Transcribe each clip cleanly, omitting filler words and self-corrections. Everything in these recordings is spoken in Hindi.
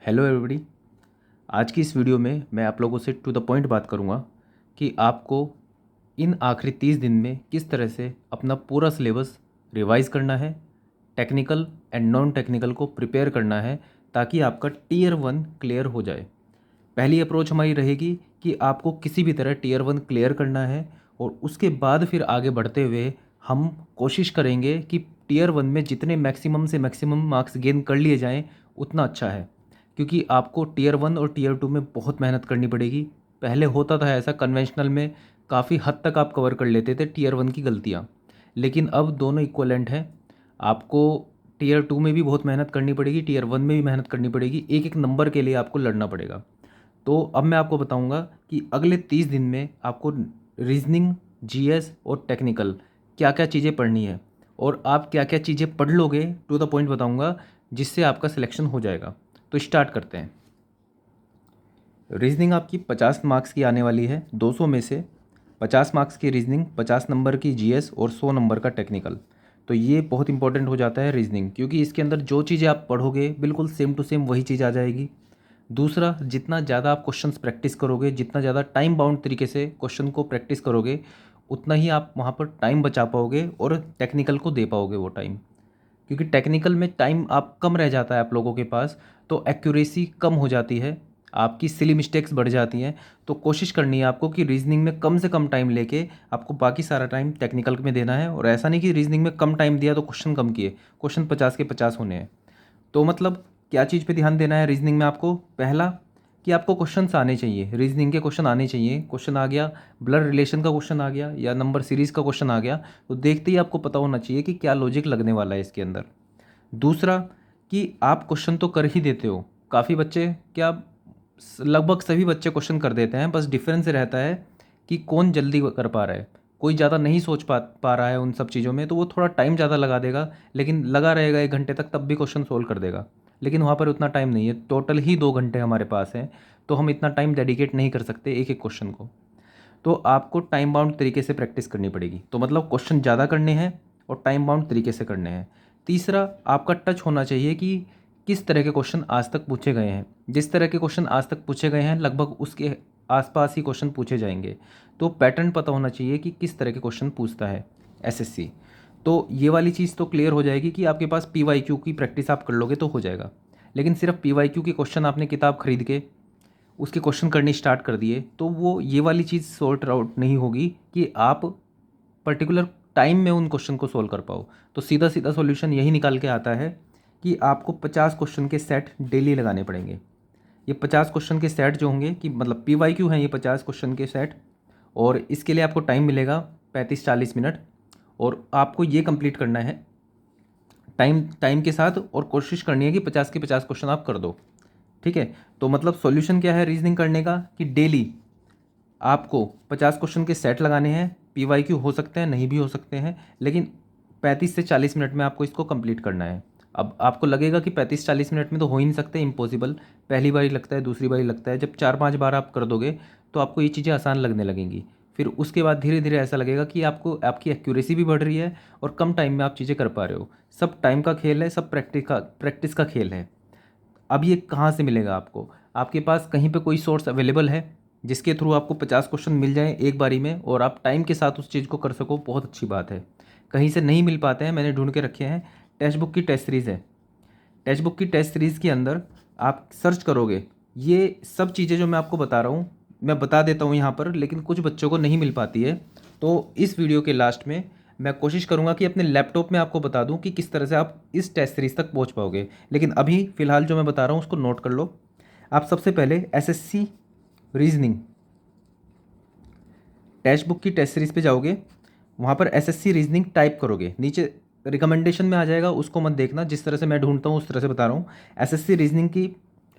Hello everybody. आज की इस वीडियो में मैं आप लोगों से टू द पॉइंट बात करूंगा कि आपको इन आखिरी 30 दिन में किस तरह से अपना पूरा सिलेबस रिवाइज करना है, टेक्निकल एंड नॉन टेक्निकल को प्रिपेयर करना है ताकि आपका टीयर 1 क्लियर हो जाए। पहली अप्रोच हमारी रहेगी कि आपको किसी भी तरह टीयर 1 क्लियर करना है और उसके बाद फिर आगे बढ़ते हुए हम कोशिश करेंगे कि टीयर 1 में जितने मैक्सिमम से मैक्सिमम मार्क्स गेन कर लिए जाएं उतना अच्छा है, क्योंकि आपको टीयर 1 और टीयर 2 में बहुत मेहनत करनी पड़ेगी। पहले होता था ऐसा, कन्वेंशनल में काफ़ी हद तक आप कवर कर लेते थे टीयर 1 की गलतियाँ, लेकिन अब दोनों इक्वलेंट हैं। आपको टीयर 2 में भी बहुत मेहनत करनी पड़ेगी, टीयर 1 में भी मेहनत करनी पड़ेगी, एक एक नंबर के लिए आपको लड़ना पड़ेगा। तो अब मैं आपको बताऊंगा कि अगले 30 दिन में आपको रीजनिंग, जीएस और टेक्निकल क्या क्या चीज़ें पढ़नी है और आप क्या क्या चीज़ें पढ़ लोगे, टू द पॉइंट बताऊंगा, जिससे आपका सिलेक्शन हो जाएगा। तो स्टार्ट करते हैं। रीजनिंग आपकी 50 मार्क्स की आने वाली है। 200 में से 50 मार्क्स की रीजनिंग, 50 नंबर की जीएस और 100 नंबर का टेक्निकल। तो ये बहुत इंपॉर्टेंट हो जाता है रीजनिंग, क्योंकि इसके अंदर जो चीज़ें आप पढ़ोगे बिल्कुल सेम टू सेम वही चीज़ आ जाएगी। दूसरा, जितना ज़्यादा आप क्वेश्चंस प्रैक्टिस करोगे, जितना ज़्यादा टाइम बाउंड तरीके से क्वेश्चन को प्रैक्टिस करोगे, उतना ही आप वहाँ पर टाइम बचा पाओगे और टेक्निकल को दे पाओगे वो टाइम। क्योंकि टेक्निकल में टाइम आप कम रह जाता है आप लोगों के पास, तो एक्यूरेसी कम हो जाती है, आपकी सिली मिस्टेक्स बढ़ जाती हैं। तो कोशिश करनी है आपको कि रीजनिंग में कम से कम टाइम लेके आपको बाकी सारा टाइम टेक्निकल में देना है। और ऐसा नहीं कि रीजनिंग में कम टाइम दिया तो क्वेश्चन कम किए, क्वेश्चन 50 के 50 होने हैं। तो मतलब क्या चीज़ पे ध्यान देना है रीजनिंग में आपको? पहला, कि आपको क्वेश्चंस आने चाहिए, रीजनिंग के क्वेश्चन आने चाहिए। क्वेश्चन आ गया, ब्लड रिलेशन का क्वेश्चन आ गया या नंबर सीरीज़ का क्वेश्चन आ गया, तो देखते ही आपको पता होना चाहिए कि क्या लॉजिक लगने वाला है इसके अंदर। दूसरा, कि आप क्वेश्चन तो कर ही देते हो, काफ़ी बच्चे, क्या लगभग सभी बच्चे क्वेश्चन कर देते हैं, बस डिफरेंस रहता है कि कौन जल्दी कर पा रहा है। कोई ज़्यादा नहीं सोच पा रहा है उन सब चीज़ों में, तो वो थोड़ा टाइम ज़्यादा लगा देगा, लेकिन लगा रहेगा 1 घंटे तक, तब भी क्वेश्चन सोल्व कर देगा। लेकिन वहाँ पर उतना टाइम नहीं है, टोटल ही 2 घंटे हमारे पास हैं, तो हम इतना टाइम डेडिकेट नहीं कर सकते एक एक क्वेश्चन को। तो आपको टाइम बाउंड तरीके से प्रैक्टिस करनी पड़ेगी। तो मतलब क्वेश्चन ज़्यादा करने हैं और टाइम बाउंड तरीके से करने हैं। तीसरा, आपका टच होना चाहिए कि किस तरह के क्वेश्चन आज तक पूछे गए हैं। जिस तरह के क्वेश्चन आज तक पूछे गए हैं लगभग उसके आसपास ही क्वेश्चन पूछे जाएंगे। तो पैटर्न पता होना चाहिए कि किस तरह के क्वेश्चन पूछता है एसएससी। तो ये वाली चीज़ तो क्लियर हो जाएगी कि आपके पास पीवाईक्यू की प्रैक्टिस आप कर लोगे तो हो जाएगा। लेकिन सिर्फ पीवाईक्यू के क्वेश्चन आपने किताब खरीद के उसके क्वेश्चन करनी स्टार्ट कर दिए, तो वो ये वाली चीज़ सॉर्ट आउट नहीं होगी कि आप पर्टिकुलर टाइम में उन क्वेश्चन को सोल्व कर पाओ। तो सीधा सीधा सॉल्यूशन यही निकाल के आता है कि आपको 50 क्वेश्चन के सेट डेली लगाने पड़ेंगे। ये 50 क्वेश्चन के सेट जो होंगे, कि मतलब पीवाईक्यू हैं ये 50 क्वेश्चन के सेट, और इसके लिए आपको टाइम मिलेगा 35-40 मिनट, और आपको ये कंप्लीट करना है टाइम टाइम के साथ, और कोशिश करनी है कि 50 के 50 क्वेश्चन आप कर दो। ठीक है। तो मतलब सॉल्यूशन क्या है रीजनिंग करने का, कि डेली आपको 50 क्वेश्चन के सेट लगाने हैं। पीवाईक्यू हो सकते हैं, नहीं भी हो सकते हैं, लेकिन 35 से 40 मिनट में आपको इसको कंप्लीट करना है। अब आपको लगेगा कि 35-40 मिनट में तो हो ही नहीं सकते, इम्पॉसिबल। पहली बार ही लगता है, दूसरी बार ही लगता है, जब 4-5 बार आप कर दोगे तो आपको ये चीज़ें आसान लगने लगेंगी। फिर उसके बाद धीरे धीरे ऐसा लगेगा कि आपको आपकी एक्यूरेसी भी बढ़ रही है और कम टाइम में आप चीज़ें कर पा रहे हो। सब टाइम का खेल है, सब प्रैक्टिस का खेल है। अब ये कहाँ से मिलेगा आपको? आपके पास कहीं पे कोई सोर्स अवेलेबल है जिसके थ्रू आपको 50 क्वेश्चन मिल जाएं एक बारी में और आप टाइम के साथ उस चीज़ को कर सको, बहुत अच्छी बात है। कहीं से नहीं मिल पाते हैं, मैंने ढूंढ के रखे हैं। टेक्स्ट बुक की टेस्ट सीरीज़ है, टेक्स्ट बुक की टेस्ट सीरीज़ के अंदर आप सर्च करोगे, ये सब चीज़ें जो मैं आपको बता रहा हूँ मैं बता देता हूँ यहाँ पर, लेकिन कुछ बच्चों को नहीं मिल पाती है। तो इस वीडियो के लास्ट में मैं कोशिश करूँगा कि अपने लैपटॉप में आपको बता दूँ कि किस तरह से आप इस टेस्ट सीरीज़ तक पहुँच पाओगे। लेकिन अभी फ़िलहाल जो मैं बता रहा हूँ उसको नोट कर लो। आप सबसे पहले एसएससी रीजनिंग टेक्स्ट बुक की टेस्ट सीरीज़ पे जाओगे, वहाँ पर एसएससी रीजनिंग टाइप करोगे, नीचे रिकमेंडेशन में आ जाएगा, उसको मत देखना, जिस तरह से मैं ढूंढता हूँ उस तरह से बता रहा हूँ। एसएससी रीजनिंग की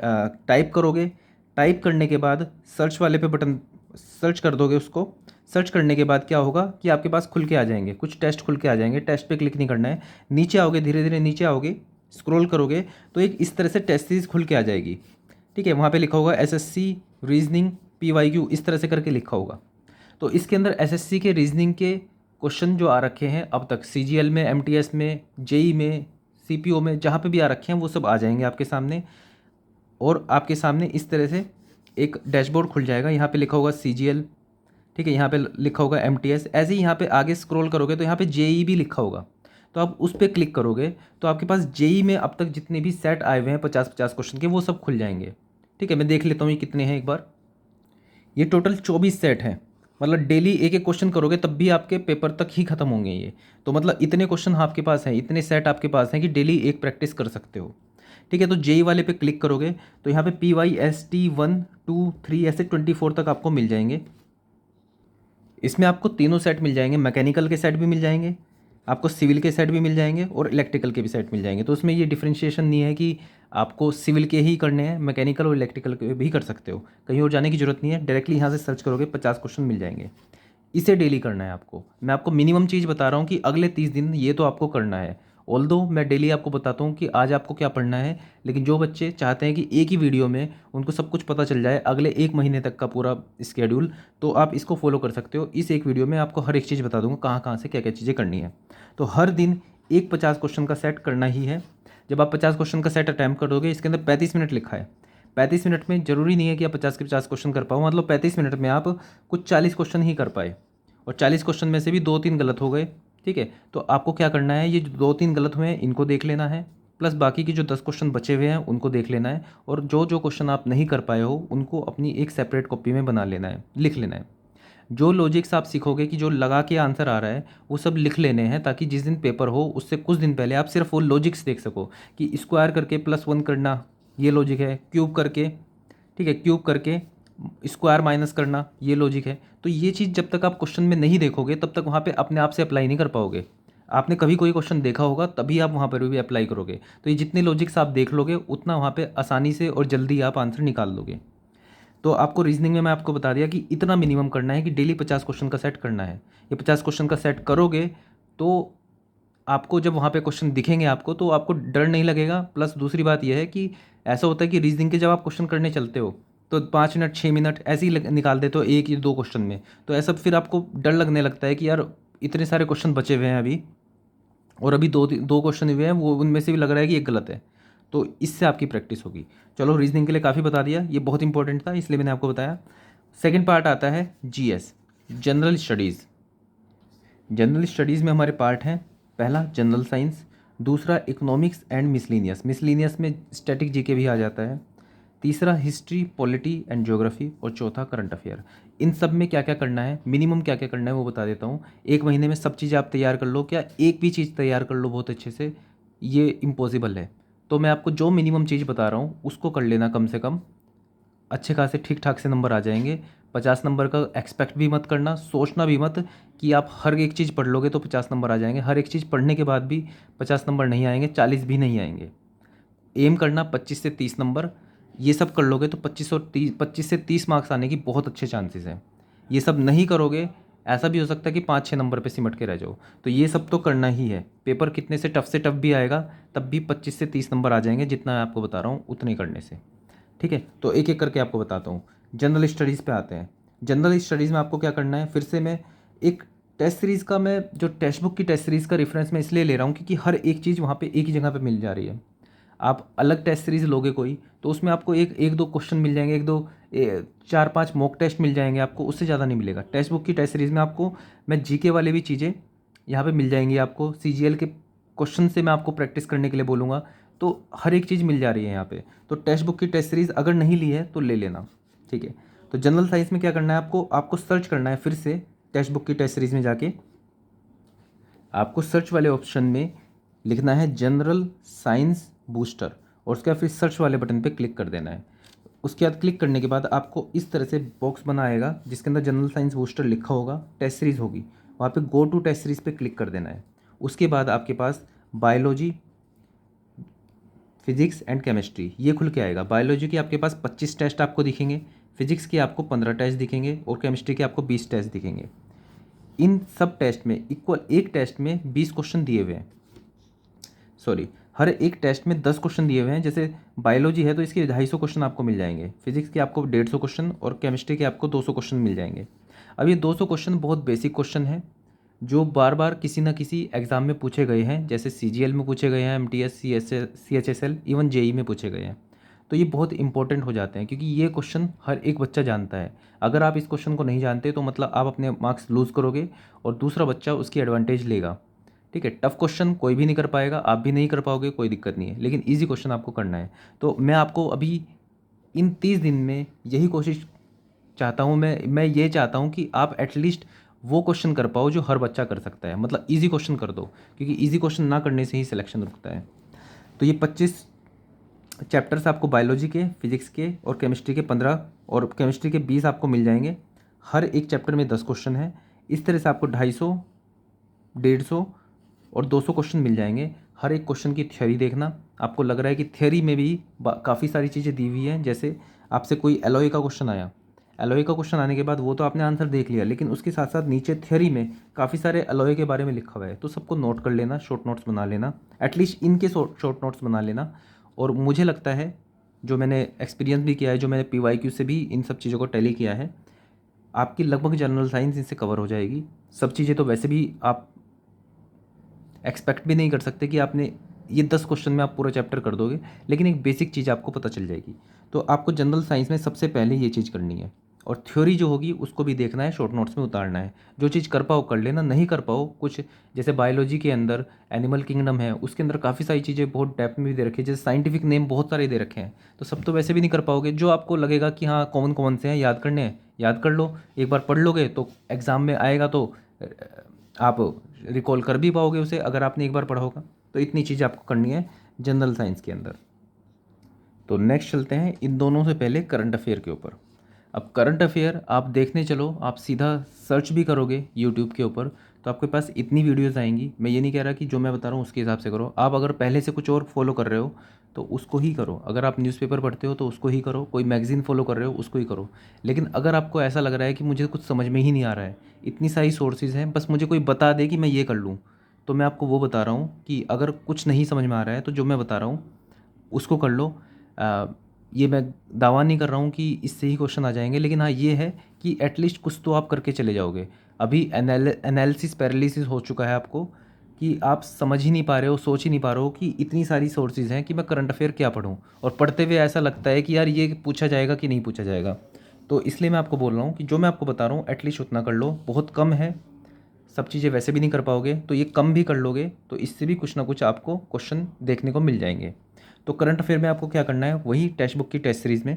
टाइप करोगे। टाइप करने के बाद सर्च वाले पे बटन सर्च कर दोगे उसको। सर्च करने के बाद क्या होगा कि आपके पास खुल के आ जाएंगे, कुछ टेस्ट खुल के आ जाएंगे। टेस्ट पे क्लिक नहीं करना है, नीचे आओगे, धीरे धीरे नीचे आओगे, स्क्रॉल करोगे तो एक इस तरह से टेस्ट सीरीज खुल के आ जाएगी। ठीक है, वहाँ पे लिखा होगा एसएससी रीजनिंग पीवाईक्यू, इस तरह से करके लिखा होगा। तो इसके अंदर एसएससी के रीजनिंग के क्वेश्चन जो आ रखे हैं अब तक, सीजीएल में, एमटीएस में, जेई में, सीपीओ में, जहाँ पे भी आ रखे हैं वो सब आ जाएंगे आपके सामने। और आपके सामने इस तरह से एक डैशबोर्ड खुल जाएगा। यहाँ पे लिखा होगा CGL, ठीक है, यहाँ पे लिखा होगा MTS। ऐसे ही यहाँ पे आगे स्क्रॉल करोगे तो यहाँ पे JEE भी लिखा होगा, तो आप उस पर क्लिक करोगे तो आपके पास JEE में अब तक जितने भी सेट आए हुए हैं 50-50 क्वेश्चन के, वो सब खुल जाएंगे। ठीक है, मैं देख लेता हूँ ये कितने हैं एक बार। ये टोटल 24 सेट हैं, मतलब डेली एक एक क्वेश्चन करोगे तब भी आपके पेपर तक ही खत्म होंगे ये। तो मतलब इतने क्वेश्चन आपके पास हैं, इतने सेट आपके पास हैं कि डेली एक प्रैक्टिस कर सकते हो। ठीक है, तो JEE वाले पे क्लिक करोगे तो यहाँ पे PYST 1, 2, 3 ऐसे 24 तक आपको मिल जाएंगे। इसमें आपको तीनों सेट मिल जाएंगे, मैकेनिकल के सेट भी मिल जाएंगे, आपको सिविल के सेट भी मिल जाएंगे और इलेक्ट्रिकल के भी सेट मिल जाएंगे। तो उसमें ये डिफ्रेंशिएशन नहीं है कि आपको सिविल के ही करने हैं, मैकेनिकल और इलेक्ट्रिकल के भी कर सकते हो, कहीं और जाने की जरूरत नहीं है। डायरेक्टली यहाँ से सर्च करोगे 50 क्वेश्चन मिल जाएंगे। इसे डेली करना है आपको। मैं आपको मिनिमम चीज़ बता रहा हूँ कि अगले 30 दिन ये तो आपको करना है। ऑल्दो मैं डेली आपको बताता हूँ कि आज आपको क्या पढ़ना है, लेकिन जो बच्चे चाहते हैं कि एक ही वीडियो में उनको सब कुछ पता चल जाए अगले 1 महीने तक का पूरा स्केड्यूल, तो आप इसको फॉलो कर सकते हो। इस एक वीडियो में आपको हर एक चीज़ बता दूंगा कहाँ कहाँ से क्या क्या चीज़ें करनी है। तो हर दिन एक 50 क्वेश्चन का सेट करना ही है। जब आप 50 क्वेश्चन का सेट अटैम्प्ट करोगे, इसके अंदर 35 मिनट लिखा है। 35 मिनट में ज़रूरी नहीं है कि आप 50 के 50 क्वेश्चन कर पाओ, मतलब 35 मिनट में आप कुछ 40 क्वेश्चन ही कर पाए, और 40 क्वेश्चन में से भी 2-3 गलत हो गए। ठीक है, तो आपको क्या करना है, ये जो 2-3 गलत हुए हैं इनको देख लेना है, प्लस बाकी की जो 10 क्वेश्चन बचे हुए हैं उनको देख लेना है, और जो जो क्वेश्चन आप नहीं कर पाए हो उनको अपनी एक सेपरेट कॉपी में बना लेना है, लिख लेना है। जो लॉजिक्स आप सीखोगे कि जो लगा के आंसर आ रहा है वो सब लिख लेने हैं, ताकि जिस दिन पेपर हो उससे कुछ दिन पहले आप सिर्फ वो लॉजिक्स देख सको कि स्क्वायर करके +1 करना ये लॉजिक है, क्यूब करके, ठीक है, क्यूब करके स्क्वायर माइनस करना ये लॉजिक है। तो ये चीज़ जब तक आप क्वेश्चन में नहीं देखोगे तब तक वहाँ पे अपने आप से अप्लाई नहीं कर पाओगे। आपने कभी कोई क्वेश्चन देखा होगा तभी आप वहाँ पर भी अप्लाई करोगे। तो ये जितने लॉजिक्स आप देख लोगे उतना वहाँ पे आसानी से और जल्दी आप आंसर निकाल लोगे। तो आपको रीजनिंग में मैं आपको बता दिया कि इतना मिनिमम करना है कि डेली 50 क्वेश्चन का सेट करना है। ये 50 क्वेश्चन का सेट करोगे तो आपको जब वहाँ पे क्वेश्चन दिखेंगे आपको तो आपको डर नहीं लगेगा। प्लस दूसरी बात यह है कि ऐसा होता है कि रीजनिंग के जब आप क्वेश्चन करने चलते हो तो 5 मिनट 6 मिनट ऐसे ही निकाल देते हो एक या दो क्वेश्चन में, तो ऐसा फिर आपको डर लगने लगता है कि यार इतने सारे क्वेश्चन बचे हुए हैं अभी, और अभी दो दो क्वेश्चन हुए हैं, वो उनमें से भी लग रहा है कि एक गलत है। तो इससे आपकी प्रैक्टिस होगी। चलो, रीजनिंग के लिए काफ़ी बता दिया, ये बहुत इंपॉर्टेंट था इसलिए मैंने आपको बताया। सेकंड पार्ट आता है GS, general studies. General studies में हमारे पार्ट हैं, पहला जनरल साइंस, दूसरा इकोनॉमिक्स एंड मिसलिनियस, मिसलिनियस में स्टैटिक जीके भी आ जाता है, तीसरा हिस्ट्री पॉलिटी एंड ज्योग्राफी, और चौथा करंट अफेयर। इन सब में क्या क्या करना है, मिनिमम क्या क्या करना है वो बता देता हूँ। एक महीने में सब चीज़ें आप तैयार कर लो, क्या एक भी चीज़ तैयार कर लो बहुत अच्छे से, ये इम्पॉसिबल है। तो मैं आपको जो मिनिमम चीज़ बता रहा हूँ उसको कर लेना, कम से कम अच्छे खासे ठीक ठाक से नंबर आ जाएंगे। 50 नंबर का एक्सपेक्ट भी मत करना, सोचना भी मत कि आप हर एक चीज़ पढ़ लोगे तो 50 नंबर आ जाएंगे। हर एक चीज़ पढ़ने के बाद भी 50 नंबर नहीं आएंगे, 40 भी नहीं आएंगे। एम करना 25 से 30 नंबर, ये सब कर लोगे तो 25 से 30 मार्क्स आने की बहुत अच्छे चांसेस हैं। ये सब नहीं करोगे, ऐसा भी हो सकता है कि 5-6 नंबर पे सिमट के रह जाओ। तो ये सब तो करना ही है। पेपर कितने से टफ भी आएगा तब भी 25 से 30 नंबर आ जाएंगे, जितना मैं आपको बता रहा हूँ उतने करने से। ठीक है, तो एक एक करके आपको बताता हूँ। जनरल स्टडीज़ पे आते हैं। जनरल स्टडीज़ में आपको क्या करना है, फिर से मैं एक टेस्ट सीरीज़ का, मैं जो टेक्स्ट बुक की टेस्ट सीरीज़ का रेफरेंस मैं इसलिए ले रहा हूँ क्योंकि हर एक चीज़ वहाँ पे एक ही जगह पे मिल जा रही है। आप अलग टेस्ट सीरीज़ लोगे कोई तो उसमें आपको एक दो क्वेश्चन मिल जाएंगे, 4-5 मॉक टेस्ट मिल जाएंगे आपको, उससे ज़्यादा नहीं मिलेगा। टेक्स्ट बुक की टेस्ट सीरीज़ में आपको मैं जीके वाले भी चीज़ें यहाँ पे मिल जाएंगी। आपको CGL के क्वेश्चन से मैं आपको प्रैक्टिस करने के लिए बोलूँगा, तो हर एक चीज़ मिल जा रही है यहाँ पे। तो टेक्स्ट बुक की टेस्ट सीरीज़ अगर नहीं ली है तो ले लेना, ठीक है। तो जनरल साइंस में क्या करना है, आपको सर्च करना है फिर से टेक्स्ट बुक की टेस्ट सीरीज़ में जाके, आपको सर्च वाले ऑप्शन में लिखना है जनरल साइंस बूस्टर, और उसके बाद फिर सर्च वाले बटन पे क्लिक कर देना है। उसके बाद क्लिक करने के बाद आपको इस तरह से बॉक्स बना आएगा जिसके अंदर जनरल साइंस बूस्टर लिखा होगा, टेस्ट सीरीज़ होगी, वहाँ पे गो टू टेस्ट सीरीज़ पे क्लिक कर देना है। उसके बाद आपके पास बायोलॉजी, फिजिक्स एंड केमिस्ट्री ये खुल के आएगा। बायोलॉजी के आपके पास 25 टेस्ट आपको दिखेंगे, फिजिक्स के आपको 15 टेस्ट दिखेंगे, और केमिस्ट्री के आपको 20 टेस्ट दिखेंगे। इन सब टेस्ट में इक्वल एक टेस्ट में 20 क्वेश्चन दिए हुए हैं, सॉरी, हर एक टेस्ट में 10 क्वेश्चन दिए हुए हैं। जैसे बायोलॉजी है तो इसके 250 क्वेश्चन आपको मिल जाएंगे, फिजिक्स के आपको 150 क्वेश्चन, और केमिस्ट्री के आपको 200 क्वेश्चन मिल जाएंगे। अब ये 200 क्वेश्चन बहुत बेसिक क्वेश्चन है जो बार बार किसी ना किसी एग्ज़ाम में पूछे गए हैं, जैसे CGL में पूछे गए हैं, MTS, CHSL, इवन JEE में पूछे गए हैं। तो ये बहुत इंपॉर्टेंट हो जाते हैं, क्योंकि ये क्वेश्चन हर एक बच्चा जानता है। अगर आप इस क्वेश्चन को नहीं जानते तो मतलब आप अपने मार्क्स लूज़ करोगे और दूसरा बच्चा उसकी एडवांटेज लेगा। ठीक है, टफ क्वेश्चन कोई भी नहीं कर पाएगा, आप भी नहीं कर पाओगे, कोई दिक्कत नहीं है, लेकिन ईजी क्वेश्चन आपको करना है। तो मैं आपको अभी इन 30 दिन में यही कोशिश चाहता हूँ, मैं ये चाहता हूँ कि आप एटलीस्ट वो क्वेश्चन कर पाओ जो हर बच्चा कर सकता है, मतलब इजी क्वेश्चन कर दो, क्योंकि इजी क्वेश्चन ना करने से ही सिलेक्शन रुकता है। तो ये 25 चैप्टर्स आपको बायोलॉजी के, फिजिक्स के और केमिस्ट्री के 15 और केमिस्ट्री के 20 आपको मिल जाएंगे। हर एक चैप्टर में 10 क्वेश्चन है। इस तरह से आपको 250, 150 और 200 क्वेश्चन मिल जाएंगे। हर एक क्वेश्चन की थ्योरी देखना। आपको लग रहा है कि थ्योरी में भी काफ़ी सारी चीज़ें दी हुई हैं, जैसे आपसे कोई एलॉय का क्वेश्चन आया, एलॉय का क्वेश्चन आने के बाद वो तो आपने आंसर देख लिया, लेकिन उसके साथ साथ नीचे थ्योरी में काफ़ी सारे एलॉय के बारे में लिखा हुआ है, तो सबको नोट कर लेना, शॉर्ट नोट्स बना लेना, एटलीस्ट इनके शॉर्ट नोट्स बना लेना। और मुझे लगता है, जो मैंने एक्सपीरियंस भी किया है, जो मैंने PYQ से भी इन सब चीज़ों को टैली किया है, आपकी लगभग जनरल साइंस इनसे कवर हो जाएगी। सब चीज़ें तो वैसे भी आप एक्सपेक्ट भी नहीं कर सकते कि आपने ये 10 क्वेश्चन में आप पूरा चैप्टर कर दोगे, लेकिन एक बेसिक चीज़ आपको पता चल जाएगी। तो आपको जनरल साइंस में सबसे पहले ये चीज़ करनी है, और थ्योरी जो होगी उसको भी देखना है, शॉर्ट नोट्स में उतारना है। जो चीज़ कर पाओ कर लेना, नहीं कर पाओ कुछ, जैसे बायोलॉजी के अंदर एनिमल किंगडम है, उसके अंदर काफ़ी सारी चीज़ें बहुत डेप्थ में भी दे रखी है, जैसे साइंटिफिक नेम बहुत सारे दे रखे हैं, तो सब तो वैसे भी नहीं कर पाओगे। जो आपको लगेगा कि हाँ कॉमन कॉमन से हैं, याद करने हैं, याद कर लो। एक बार पढ़ लोगे तो एग्ज़ाम में आएगा तो आप रिकॉल कर भी पाओगे उसे, अगर आपने एक बार पढ़ा होगा। तो इतनी चीज़ें आपको करनी है जनरल साइंस के अंदर। तो नेक्स्ट चलते हैं इन दोनों से पहले करंट अफेयर के ऊपर। अब करंट अफेयर आप देखने चलो, आप सीधा सर्च भी करोगे यूट्यूब के ऊपर तो आपके पास इतनी वीडियोस आएंगी। मैं ये नहीं कह रहा कि जो मैं बता रहा हूँ उसके हिसाब से करो, आप अगर पहले से कुछ और फॉलो कर रहे हो तो उसको ही करो। अगर आप न्यूज़पेपर पढ़ते हो तो उसको ही करो, कोई मैगज़ीन फॉलो कर रहे हो उसको ही करो। लेकिन अगर आपको ऐसा लग रहा है कि मुझे कुछ समझ में ही नहीं आ रहा है, इतनी सारी सोर्सेज हैं, बस मुझे कोई बता दे कि मैं ये कर लूँ, तो मैं आपको वो बता रहा हूँ कि अगर कुछ नहीं समझ में आ रहा है तो जो मैं बता रहा हूँ उसको कर लो। ये मैं दावा नहीं कर रहा हूँ कि इससे ही क्वेश्चन आ जाएंगे, लेकिन हाँ ये है कि एटलीस्ट कुछ तो आप करके चले जाओगे। अभी एनालिसिस पैरालिसिस हो चुका है आपको, कि आप समझ ही नहीं पा रहे हो, सोच ही नहीं पा रहे हो कि इतनी सारी सोर्सेज हैं कि मैं करंट अफेयर क्या पढूं, और पढ़ते हुए ऐसा लगता है कि यार ये पूछा जाएगा कि नहीं पूछा जाएगा। तो इसलिए मैं आपको बोल रहा हूँ कि जो मैं आपको बता रहा हूँ एटलीस्ट उतना कर लो, बहुत कम है। सब चीज़ें वैसे भी नहीं कर पाओगे, तो ये कम भी कर लोगे तो इससे भी कुछ ना कुछ आपको क्वेश्चन देखने को मिल जाएंगे। तो करंट अफेयर में आपको क्या करना है, वही टेक्स्ट बुक की टेस्ट सीरीज़ में,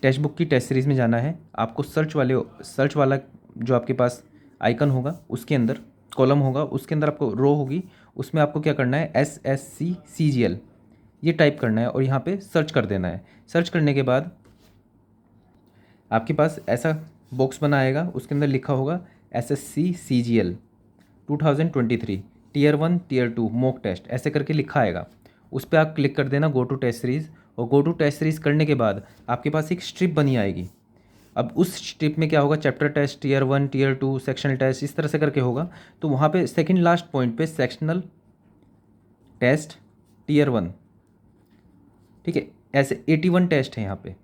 टेक्स्ट बुक की टेस्ट सीरीज़ में जाना है आपको। सर्च वाला जो आपके पास आइकन होगा उसके अंदर कॉलम होगा, उसके अंदर आपको रो होगी, उसमें आपको क्या करना है SSC CGL ये टाइप करना है और यहाँ पे सर्च कर देना है। सर्च करने के बाद आपके पास ऐसा बॉक्स बना आएगा, उसके अंदर लिखा होगा SSC CGL 2023 Tier 1 Tier 2 mock test, ऐसे करके लिखा आएगा। उस पर आप क्लिक कर देना गो टू टेस्ट सीरीज़, और गो टू टेस्ट सीरीज़ करने के बाद आपके पास एक स्ट्रिप बनी आएगी। अब उस स्ट्रिप में क्या होगा, chapter test, Tier 1 Tier 2 sectional test, इस तरह से करके होगा। तो वहाँ पे सेकंड लास्ट पॉइंट पे सेक्शनल टेस्ट Tier 1, ठीक है, ऐसे 81 टेस्ट है यहाँ पे।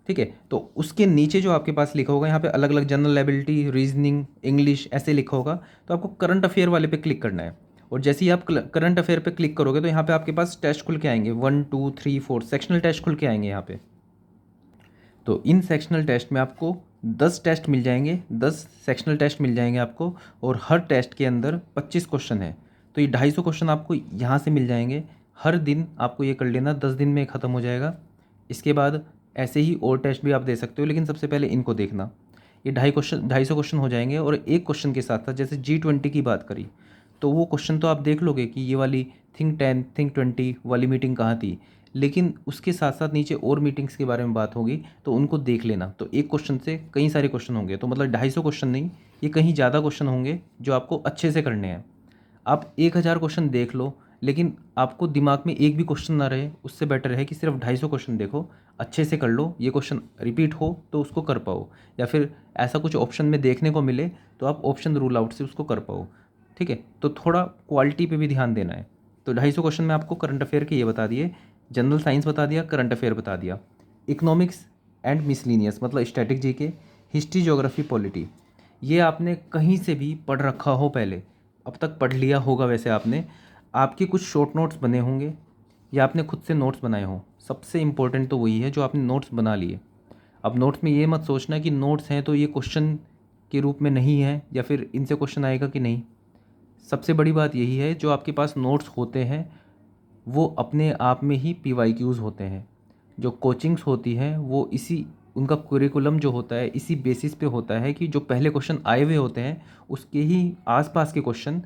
ठीक है, तो उसके नीचे जो आपके पास लिखा होगा यहाँ पे अलग अलग जनरल एबिलिटी, रीजनिंग, इंग्लिश ऐसे लिखा होगा, तो आपको करंट अफेयर वाले पे क्लिक करना है। और जैसे ही आप करंट अफेयर पे क्लिक करोगे तो यहाँ पे आपके पास टेस्ट खुल के आएंगे, 1 2 3 4 सेक्शनल टेस्ट खुल के आएंगे यहाँ पे। तो इन सेक्शनल टेस्ट में आपको 10 टेस्ट मिल जाएंगे, 10 सेक्शनल टेस्ट मिल जाएंगे आपको, और हर टेस्ट के अंदर 25 क्वेश्चन है। तो ये 250 क्वेश्चन आपको यहाँ से मिल जाएंगे। हर दिन आपको ये कर लेना, 10 दिन में ख़त्म हो जाएगा। इसके बाद ऐसे ही और टेस्ट भी आप दे सकते हो, लेकिन सबसे पहले इनको देखना। ये 250 क्वेश्चन हो जाएंगे, और एक क्वेश्चन के साथ साथ जैसे G20 की बात करी तो वो क्वेश्चन तो आप देख लोगे कि ये वाली थिंक 10 थिंक 20 वाली मीटिंग कहाँ थी, लेकिन उसके साथ साथ नीचे और मीटिंग्स के बारे में बात होगी तो उनको देख लेना। तो एक क्वेश्चन से कई सारे क्वेश्चन होंगे, तो मतलब 250 क्वेश्चन नहीं, ये कहीं ज़्यादा क्वेश्चन होंगे जो आपको अच्छे से करने हैं। आप 1000 क्वेश्चन देख लो, लेकिन आपको दिमाग में एक भी क्वेश्चन ना रहे, उससे बेटर है कि सिर्फ 250 क्वेश्चन देखो, अच्छे से कर लो। ये क्वेश्चन रिपीट हो तो उसको कर पाओ, या फिर ऐसा कुछ ऑप्शन में देखने को मिले तो आप ऑप्शन रूल आउट से उसको कर पाओ। ठीक है, तो थोड़ा क्वालिटी पे भी ध्यान देना है। तो 250 क्वेश्चन में आपको करंट अफेयर के ये बता दिए, जनरल साइंस बता दिया, करंट अफेयर बता दिया, इकोनॉमिक्स एंड मिसलिनियस मतलब static GK, history, geography, polity, ये आपने कहीं से भी पढ़ रखा हो पहले, अब तक पढ़ लिया होगा वैसे आपने, आपके कुछ शॉर्ट नोट्स बने होंगे या आपने खुद से नोट्स बनाए हों, सबसे इम्पोर्टेंट तो वही है जो आपने नोट्स बना लिए। अब नोट्स में ये मत सोचना कि नोट्स हैं तो ये क्वेश्चन के रूप में नहीं है या फिर इनसे क्वेश्चन आएगा कि नहीं। सबसे बड़ी बात यही है, जो आपके पास नोट्स होते हैं वो अपने आप में ही PYQs होते हैं। जो कोचिंग्स होती हैं वो इसी, उनका करिकुलम जो होता है इसी बेसिस पे होता है कि जो पहले क्वेश्चन आए हुए होते हैं उसके ही आसपास के क्वेश्चन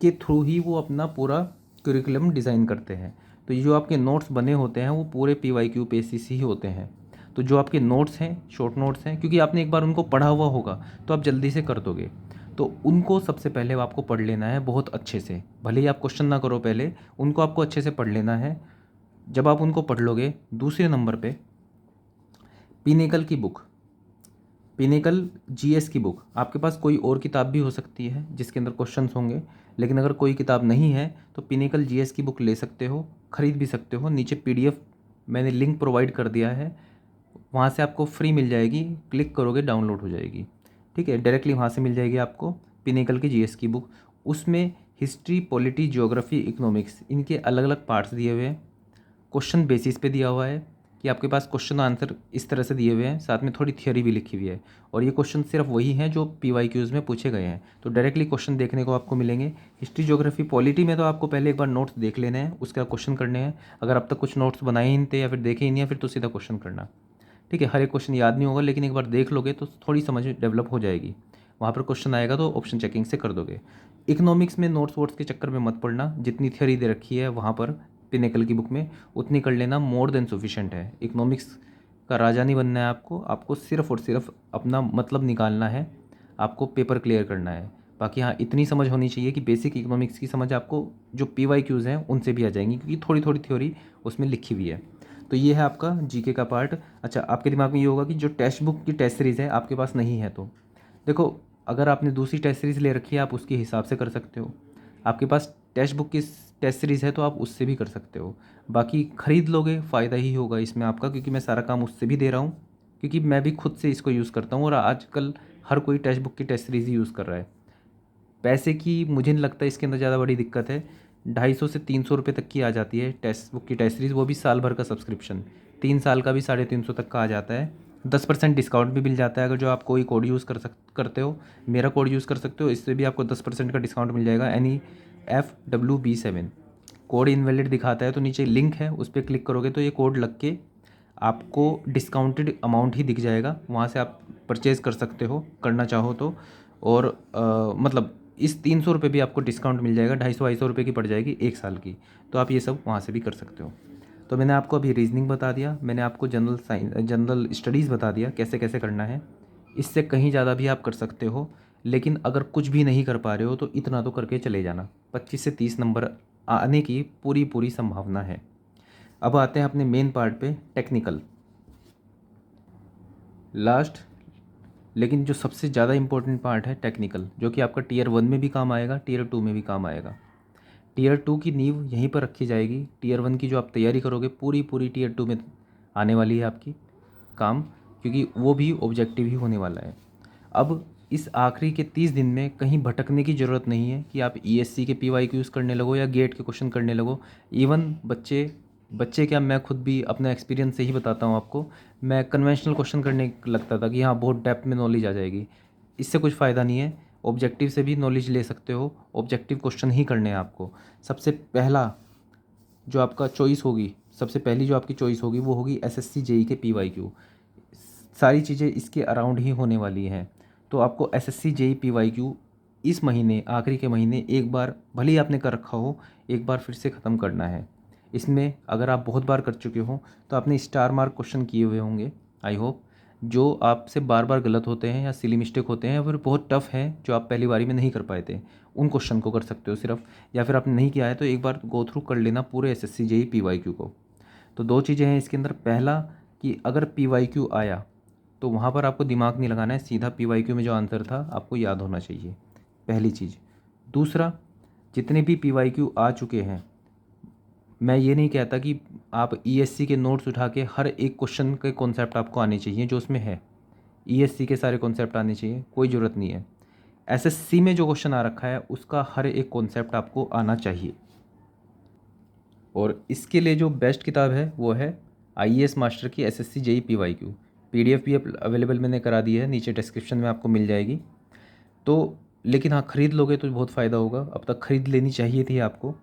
के थ्रू ही वो अपना पूरा करिकुलम डिज़ाइन करते हैं। तो ये जो आपके नोट्स बने होते हैं वो पूरे PYQ बेसिस ही होते हैं। तो जो आपके नोट्स हैं, शॉर्ट नोट्स हैं, क्योंकि आपने एक बार उनको पढ़ा हुआ होगा तो आप जल्दी से कर दोगे। तो उनको सबसे पहले आपको पढ़ लेना है बहुत अच्छे से, भले ही आप क्वेश्चन ना करो पहले, उनको आपको अच्छे से पढ़ लेना है। जब आप उनको पढ़ लोगे, दूसरे नंबर पे पिनेकल की बुक, पिनेकल GS की बुक, आपके पास कोई और किताब भी हो सकती है जिसके अंदर क्वेश्चंस होंगे, लेकिन अगर कोई किताब नहीं है तो पिनेकल GS की बुक ले सकते हो, ख़रीद भी सकते हो। नीचे PDF मैंने लिंक प्रोवाइड कर दिया है, वहाँ से आपको फ्री मिल जाएगी, क्लिक करोगे डाउनलोड हो जाएगी। ठीक है, डायरेक्टली वहाँ से मिल जाएगी आपको पिनेकल की GS की बुक। उसमें हिस्ट्री, पॉलिटी, ज्योग्राफी, इकोनॉमिक्स, इनके अलग अलग पार्ट्स दिए हुए हैं। क्वेश्चन बेसिस पे दिया हुआ है कि आपके पास क्वेश्चन आंसर इस तरह से दिए हुए हैं, साथ में थोड़ी थियोरी भी लिखी हुई है। और ये क्वेश्चन सिर्फ वही हैं जो PYQs में पूछे गए हैं, तो डायरेक्टली क्वेश्चन देखने को आपको मिलेंगे। हिस्ट्री, ज्योग्राफी, पॉलिटी में तो आपको पहले एक बार नोट्स देख लेने हैं, उसका क्वेश्चन करने हैं। अगर अब तक कुछ नोट्स बनाए ही नहीं थे या फिर देखे ही नहीं है, फिर तो सीधा क्वेश्चन करना। ठीक है, हर एक क्वेश्चन याद नहीं होगा, लेकिन एक बार देख लोगे तो थोड़ी समझ डेवलप हो जाएगी। वहाँ पर क्वेश्चन आएगा तो ऑप्शन चेकिंग से कर दोगे। इकोनॉमिक्स में नोट्स वोट्स के चक्कर में मत पड़ना, जितनी थ्योरी दे रखी है वहाँ पर पिनेकल की बुक में उतनी कर लेना, मोर देन सफिशेंट है। इकोनॉमिक्स का राजा नहीं बनना है आपको, आपको सिर्फ और सिर्फ अपना मतलब निकालना है, आपको पेपर क्लियर करना है। बाकी हाँ, इतनी समझ होनी चाहिए कि बेसिक इकोनॉमिक्स की समझ आपको जो PYQs हैं उनसे भी आ जाएंगी, क्योंकि थोड़ी थोड़ी थ्योरी उसमें लिखी हुई है। तो ये है आपका GK का पार्ट। अच्छा, आपके दिमाग में ये होगा कि जो टेक्स्ट बुक की टेस्ट सीरीज़ है आपके पास नहीं है, तो देखो, अगर आपने दूसरी टेस्ट सीरीज़ ले रखी है आप उसके हिसाब से कर सकते हो। आपके पास टेक्स्ट बुक की टेस्ट सीरीज़ है तो आप उससे भी कर सकते हो। बाकी ख़रीद लोगे फ़ायदा ही होगा इसमें आपका, क्योंकि मैं सारा काम उससे भी दे रहा हूँ, क्योंकि मैं भी खुद से इसको यूज़ करता हूँ और आजकल हर कोई टेक्स्ट बुक की टेस्ट सीरीज़ ही यूज़ कर रहा है। पैसे की मुझे नहीं लगता इसके अंदर ज़्यादा बड़ी दिक्कत है। 250 से 300 रुपये तक की आ जाती है टेक्स्ट बुक की टेस्ट सीरीज़, वो भी साल भर का सब्सक्रिप्शन। 3 साल का भी 350 तक का आ जाता है। 10% डिस्काउंट भी मिल जाता है अगर जो आप कोई कोड यूज़ करते हो, मेरा कोड यूज़ कर सकते हो, इससे भी आपको 10% का डिस्काउंट मिल जाएगा। NEFWB7 कोड इनवैलिड दिखाता है तो नीचे लिंक है, उस पर क्लिक करोगे तो ये कोड लग के आपको डिस्काउंटेड अमाउंट ही दिख जाएगा, वहाँ से आप परचेज़ कर सकते हो करना चाहो तो। और मतलब इस 300 रुपये भी आपको डिस्काउंट मिल जाएगा, 250-250 रुपये की पड़ जाएगी 1 साल की, तो आप ये सब वहाँ से भी कर सकते हो। तो मैंने आपको अभी रीजनिंग बता दिया, मैंने आपको जनरल स्टडीज़ बता दिया कैसे कैसे करना है। इससे कहीं ज़्यादा भी आप कर सकते हो, लेकिन अगर कुछ भी नहीं कर पा रहे हो तो इतना तो करके चले जाना। 25 से 30 नंबर आने की पूरी पूरी संभावना है। अब आते हैं अपने मेन पार्ट पे, टेक्निकल। लास्ट लेकिन जो सबसे ज़्यादा इम्पोर्टेंट पार्ट है टेक्निकल, जो कि आपका Tier 1 में भी काम आएगा, Tier 2 में भी काम आएगा। Tier 2 की नींव यहीं पर रखी जाएगी। Tier 1 की जो आप तैयारी करोगे पूरी पूरी Tier 2 में आने वाली है आपकी काम, क्योंकि वो भी ऑब्जेक्टिव ही होने वाला है। अब इस आखिरी के 30 दिन में कहीं भटकने की ज़रूरत नहीं है कि आप ESC के PYQs करने लगो या गेट के क्वेश्चन करने लगो। इवन बच्चे बच्चे क्या, मैं खुद भी अपना एक्सपीरियंस से ही बताता हूँ आपको, मैं कन्वेंशनल क्वेश्चन करने लगता था कि हाँ बहुत डेप्थ में नॉलेज आ जाएगी। इससे कुछ फ़ायदा नहीं है, ऑब्जेक्टिव से भी नॉलेज ले सकते हो, ऑब्जेक्टिव क्वेश्चन ही करने हैं आपको। सबसे पहला जो आपका चॉइस होगी, सबसे पहली जो आपकी चॉइस होगी वो होगी SSC JEE के PYQ। सारी चीज़ें इसके अराउंड ही होने वाली हैं। तो आपको SSC JEE PYQ इस महीने, आखिरी के महीने, एक बार भले ही आपने कर रखा हो, एक बार फिर से ख़त्म करना है। इसमें अगर आप बहुत बार कर चुके हो तो आपने स्टार मार्क क्वेश्चन किए हुए होंगे, आई होप, जो आपसे बार बार गलत होते हैं या सिली मिस्टेक होते हैं या फिर बहुत टफ़ हैं जो आप पहली बारी में नहीं कर पाए थे, उन क्वेश्चन को कर सकते हो सिर्फ। या फिर आपने नहीं किया है तो एक बार गो थ्रू कर लेना पूरे SSC JEE PYQ को। तो दो चीज़ें हैं इसके अंदर, पहला कि अगर PYQ आया तो वहाँ पर आपको दिमाग नहीं लगाना है, सीधा PYQ में जो आंसर था आपको याद होना चाहिए, पहली चीज़। दूसरा, जितने भी PYQ आ चुके हैं, मैं ये नहीं कहता कि आप ESC के नोट्स उठा के हर एक क्वेश्चन के कॉन्सेप्ट आपको आने चाहिए जो उसमें है, ESC के सारे कॉन्सेप्ट आने चाहिए, कोई ज़रूरत नहीं है। SSC में जो क्वेश्चन आ रखा है उसका हर एक कॉन्सेप्ट आपको आना चाहिए। और इसके लिए जो बेस्ट किताब है वो है IAS मास्टर की SSC JEE PYQ। PDF भी अवेलेबल मैंने करा दी है, नीचे डिस्क्रिप्शन में आपको मिल जाएगी। तो लेकिन हाँ, ख़रीद लोगे तो बहुत फ़ायदा होगा। अब तक ख़रीद लेनी चाहिए थी आपको।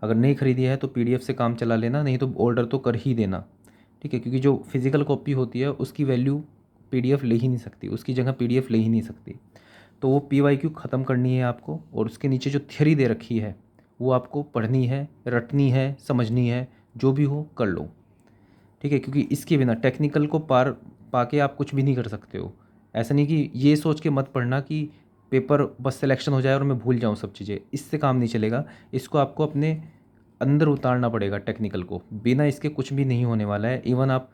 अगर नहीं ख़रीदी है तो PDF से काम चला लेना, नहीं तो ऑर्डर तो कर ही देना, ठीक है। क्योंकि जो फिज़िकल कॉपी होती है उसकी वैल्यू PDF ले ही नहीं सकती, उसकी जगह PDF ले ही नहीं सकती। तो वो PYQ ख़त्म करनी है आपको, और उसके नीचे जो थ्योरी दे रखी है वो आपको पढ़नी है, रटनी है, समझनी है, जो भी हो कर लो, ठीक है। क्योंकि इसके बिना टेक्निकल को पार पाके आप कुछ भी नहीं कर सकते हो। ऐसा नहीं कि ये सोच के मत पढ़ना कि पेपर बस सिलेक्शन हो जाए और मैं भूल जाऊँ सब चीज़ें, इससे काम नहीं चलेगा। इसको आपको अपने अंदर उतारना पड़ेगा, टेक्निकल को। बिना इसके कुछ भी नहीं होने वाला है। इवन आप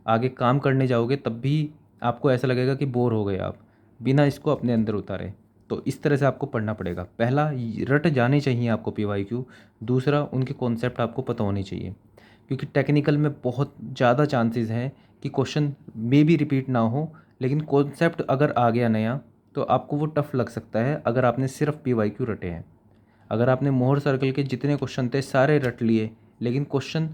आगे काम करने जाओगे तब भी आपको ऐसा लगेगा कि बोर हो गए आप, बिना इसको अपने अंदर उतारे। तो इस तरह से आपको पढ़ना पड़ेगा। पहला, रट जाने चाहिए आपको PYQ। दूसरा, उनके कॉन्सेप्ट आपको पता होने चाहिए, क्योंकि टेक्निकल में बहुत ज़्यादा चांसेस हैं कि क्वेश्चन मे भी रिपीट ना हो, लेकिन कॉन्सेप्ट अगर आ गया नया तो आपको वो टफ़ लग सकता है अगर आपने सिर्फ PYQ रटे हैं। अगर आपने मोहर सर्कल के जितने क्वेश्चन थे सारे रट लिए, लेकिन क्वेश्चन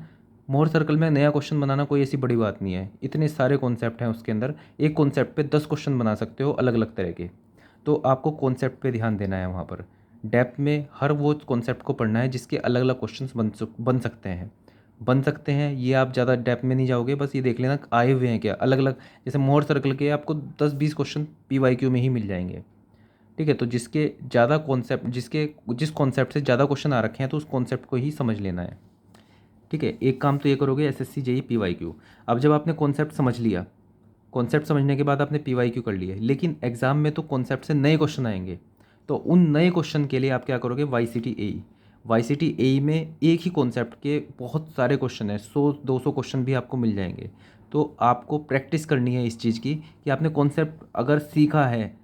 मोहर सर्कल में नया क्वेश्चन बनाना कोई ऐसी बड़ी बात नहीं है। इतने सारे कॉन्सेप्ट हैं उसके अंदर, एक कॉन्सेप्ट पे 10 क्वेश्चन बना सकते हो अलग अलग तरह के। तो आपको कॉन्सेप्ट पे ध्यान देना है वहाँ पर। डेप्थ में हर वो कॉन्सेप्ट को पढ़ना है जिसके अलग अलग क्वेश्चंस बन सकते हैं। ये आप ज़्यादा डेप्थ में नहीं जाओगे, बस ये देख लेना आए हुए हैं क्या अलग अलग। जैसे मोहर सर्कल के आपको 10-20 क्वेश्चन PYQ में ही मिल जाएंगे, ठीक है। तो जिसके ज़्यादा कॉन्सेप्ट, जिस कॉन्सेप्ट से ज़्यादा क्वेश्चन आ रखे हैं तो उस कॉन्सेप्ट को ही समझ लेना है, ठीक है। एक काम तो ये करोगे SSC JEE PYQ। अब जब आपने कॉन्सेप्ट समझ लिया, कॉन्सेप्ट समझने के बाद आपने PYQ कर लिए, लेकिन एग्ज़ाम में तो कॉन्सेप्ट से नए क्वेश्चन आएंगे। तो उन नए क्वेश्चन के लिए आप क्या करोगे, YCT AE। YCT AE में एक ही कॉन्सेप्ट के बहुत सारे क्वेश्चन हैं, 100-200 क्वेश्चन भी आपको मिल जाएंगे। तो आपको प्रैक्टिस करनी है इस चीज़ की कि आपने कॉन्सेप्ट अगर सीखा है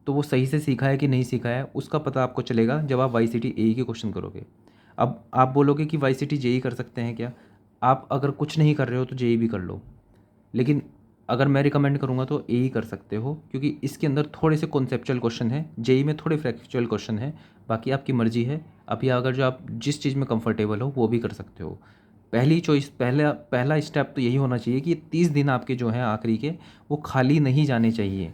तो वो सही से सीखा है कि नहीं सीखा है, उसका पता आपको चलेगा जब आप YCT AE के क्वेश्चन करोगे। अब आप बोलोगे कि YCT JEE कर सकते हैं क्या? आप अगर कुछ नहीं कर रहे हो तो JEE भी कर लो, लेकिन अगर मैं रिकमेंड करूँगा तो AE कर सकते हो, क्योंकि इसके अंदर थोड़े से कॉन्सेप्चुअल क्वेश्चन हैं, JEE में थोड़े फैक्चुअल क्वेश्चन हैं। बाकी आपकी मर्जी है। अभी अगर जो आप जिस चीज़ में कंफर्टेबल हो वो भी कर सकते हो। पहली चॉइस, पहला स्टेप तो यही होना चाहिए कि ये 30 दिन आपके जो हैं आखिरी के, वो खाली नहीं जाने चाहिए।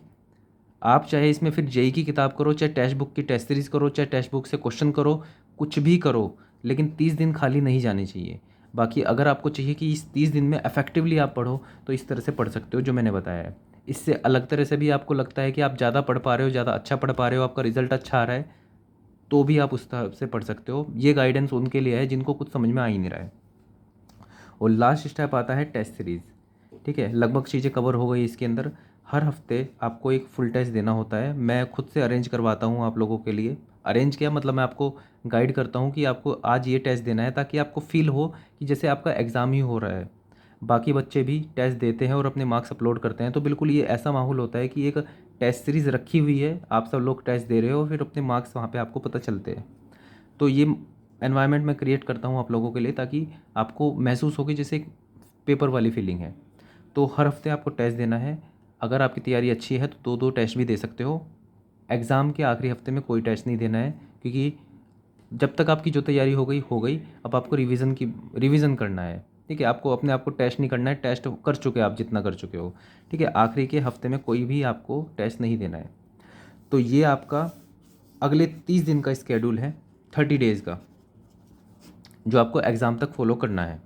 आप चाहे इसमें फिर JEE की किताब करो, चाहे टेक्स्ट बुक की टेस्ट सीरीज़ करो, चाहे टेक्स्ट बुक से क्वेश्चन करो, कुछ भी करो, लेकिन 30 दिन खाली नहीं जाने चाहिए। बाकी अगर आपको चाहिए कि इस 30 दिन में इफेक्टिवली आप पढ़ो तो इस तरह से पढ़ सकते हो जो मैंने बताया है। इससे अलग तरह से भी आपको लगता है कि आप ज़्यादा पढ़ पा रहे हो, ज़्यादा अच्छा पढ़ पा रहे हो, आपका रिजल्ट अच्छा आ रहा है, तो भी आप उस तरह से पढ़ सकते हो। ये गाइडेंस उनके लिए है जिनको कुछ समझ में आ ही नहीं रहा है। और लास्ट स्टेप आता है टेस्ट सीरीज़, ठीक है। लगभग चीज़ें कवर हो गई इसके अंदर। हर हफ्ते आपको एक फुल टेस्ट देना होता है। मैं खुद से अरेंज करवाता हूँ आप लोगों के लिए। अरेंज किया मतलब मैं आपको गाइड करता हूँ कि आपको आज ये टेस्ट देना है, ताकि आपको फील हो कि जैसे आपका एग्ज़ाम ही हो रहा है। बाकी बच्चे भी टेस्ट देते हैं और अपने मार्क्स अपलोड करते हैं, तो बिल्कुल ये ऐसा माहौल होता है कि एक टेस्ट सीरीज़ रखी हुई है, आप सब लोग टेस्ट दे रहे हो, फिर अपने मार्क्स वहाँ पे आपको पता चलते हैं। तो ये एनवायरनमेंट मैं क्रिएट करता हूँ आप लोगों के लिए, ताकि आपको महसूस हो कि जैसे एक पेपर वाली फीलिंग है। तो हर हफ्ते आपको टेस्ट देना है। अगर आपकी तैयारी अच्छी है तो 2-2 टेस्ट भी दे सकते हो। एग्ज़ाम के आखिरी हफ्ते में कोई टेस्ट नहीं देना है, क्योंकि जब तक आपकी जो तैयारी हो गई हो गई। अब आपको रिवीजन करना है, ठीक है। आपको अपने आप को टेस्ट नहीं करना है, टेस्ट कर चुके आप जितना कर चुके हो, ठीक है। आखिरी के हफ्ते में कोई भी आपको टेस्ट नहीं देना है। तो ये आपका अगले 30 दिन का स्केड्यूल है, 30 डेज़ का, जो आपको एग्ज़ाम तक फॉलो करना है।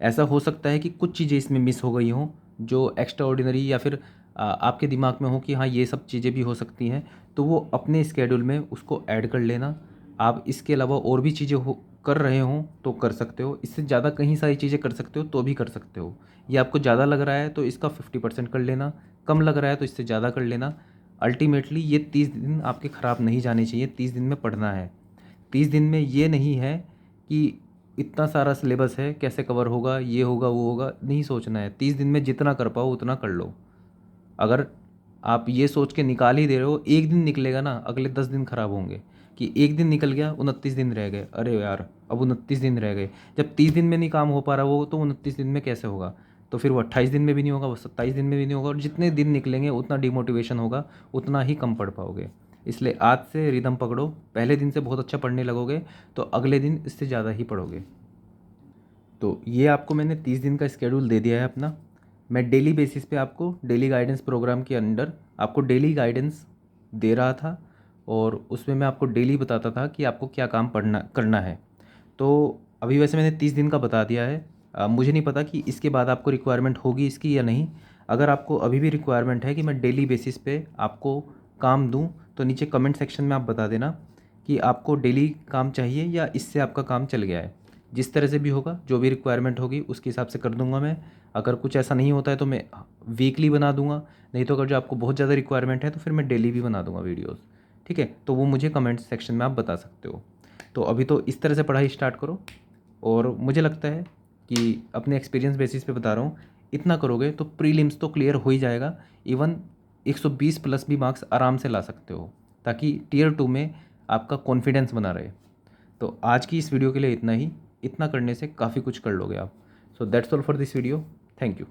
ऐसा हो सकता है कि कुछ चीज़ें इसमें मिस हो गई हों, जो एक्स्ट्रा ऑर्डिनरी या फिर आपके दिमाग में हो कि हाँ ये सब चीज़ें भी हो सकती हैं, तो वो अपने स्केड्यूल में उसको ऐड कर लेना। आप इसके अलावा और भी चीज़ें हो कर रहे हों तो कर सकते हो, इससे ज़्यादा कहीं सारी चीज़ें कर सकते हो तो भी कर सकते हो। ये आपको ज़्यादा लग रहा है तो इसका 50% कर लेना, कम लग रहा है तो इससे ज़्यादा कर लेना। अल्टीमेटली ये 30 दिन आपके ख़राब नहीं जाने चाहिए। 30 दिन में पढ़ना है। 30 दिन में ये नहीं है कि इतना सारा सिलेबस है कैसे कवर होगा, ये होगा वो होगा, नहीं सोचना है। 30 दिन में जितना कर पाओ उतना कर लो। अगर आप ये सोच के निकाल ही दे रहे हो, एक दिन निकलेगा ना, अगले 10 दिन खराब होंगे। कि एक दिन निकल गया, 29 दिन रह गए, अरे यार अब 29 दिन रह गए। जब 30 दिन में नहीं काम हो पा रहा वो, तो 29 दिन में कैसे होगा? तो फिर वो 28 दिन में भी नहीं होगा, वो 27 दिन में भी नहीं होगा, और जितने दिन निकलेंगे उतना डिमोटिवेशन होगा, उतना ही कम पढ़ पाओगे। इसलिए आज से रिदम पकड़ो। पहले दिन से बहुत अच्छा पढ़ने लगोगे तो अगले दिन इससे ज़्यादा ही पढ़ोगे। तो ये आपको मैंने 30 दिन का स्केड्यूल दे दिया है अपना। मैं डेली बेसिस पे आपको डेली गाइडेंस प्रोग्राम के अंडर आपको डेली गाइडेंस दे रहा था और उसमें मैं आपको डेली बताता था कि आपको क्या काम पढ़ना करना है। तो अभी वैसे मैंने 30 दिन का बता दिया है। मुझे नहीं पता कि इसके बाद आपको रिक्वायरमेंट होगी इसकी या नहीं। अगर आपको अभी भी रिक्वायरमेंट है कि मैं डेली बेसिस पे आपको काम दूं तो नीचे कमेंट सेक्शन में आप बता देना कि आपको डेली काम चाहिए या इससे आपका काम चल गया है। जिस तरह से भी होगा, जो भी रिक्वायरमेंट होगी उसके हिसाब से कर दूंगा मैं। अगर कुछ ऐसा नहीं होता है तो मैं वीकली बना दूंगा, नहीं तो अगर जो आपको बहुत ज़्यादा रिक्वायरमेंट है तो फिर मैं डेली भी बना दूंगा वीडियोस। ठीक है, तो वो मुझे कमेंट सेक्शन में आप बता सकते हो। तो अभी तो इस तरह से पढ़ाई स्टार्ट करो और मुझे लगता है कि अपने एक्सपीरियंस बेसिस पे बता रहा हूँ, इतना करोगे तो प्रीलिम्स तो क्लियर हो ही जाएगा। इवन 120 प्लस भी मार्क्स आराम से ला सकते हो, ताकि टियर 2 में आपका कॉन्फिडेंस बना रहे। तो आज की इस वीडियो के लिए इतना ही। इतना करने से काफ़ी कुछ कर लोगे आप। So that's all for this video. Thank you.